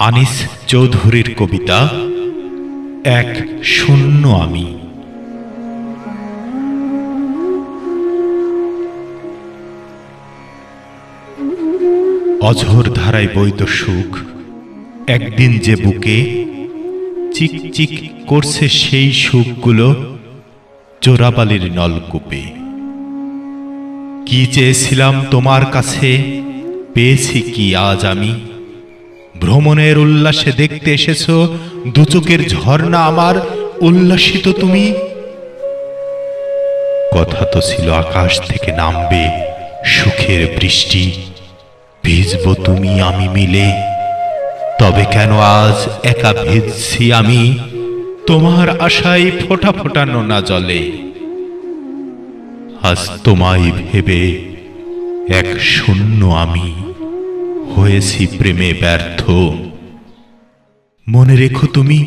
আনিস চৌধুরীর কবিতা এক শূন্য আমি। অঝোর ধারায় বইত সুখ, একদিন যে বুকে চিকচিক করছে সেই সুখগুলো চোরাবালির নলকূপে। কি চেয়েছিলাম তোমার কাছে, পেয়েছি কি আজ আমি? ভ্রমণের উল্লাসে দেখতে এসেছো দুচোখের ঝর্ণা আমার, উল্লাসিত তুমি। কথা তো ছিল আকাশ থেকে নামবে সুখের বৃষ্টি, ভিজব তুমি আমি মিলে। তবে কেন আজ একা ভিজছি আমি তোমার আশায় ফোঁটা ফোঁটা নোনা জলে? আজ তোমায় ভেবে এক শূন্য আমি হয়েছি প্রেমে ব্যর্থ। মনে রেখো তুমি,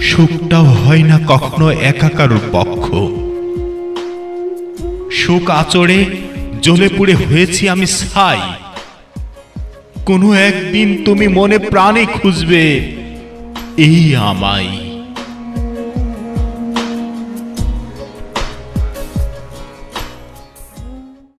সুখটাও হয় না কখনো একা কারোর পক্ষ। সুখ আচড়ে জ্বলে পুড়ে হয়েছি আমি ছাই। কোনো একদিন তুমি মনে প্রাণে খুঁজবে এই আমায়।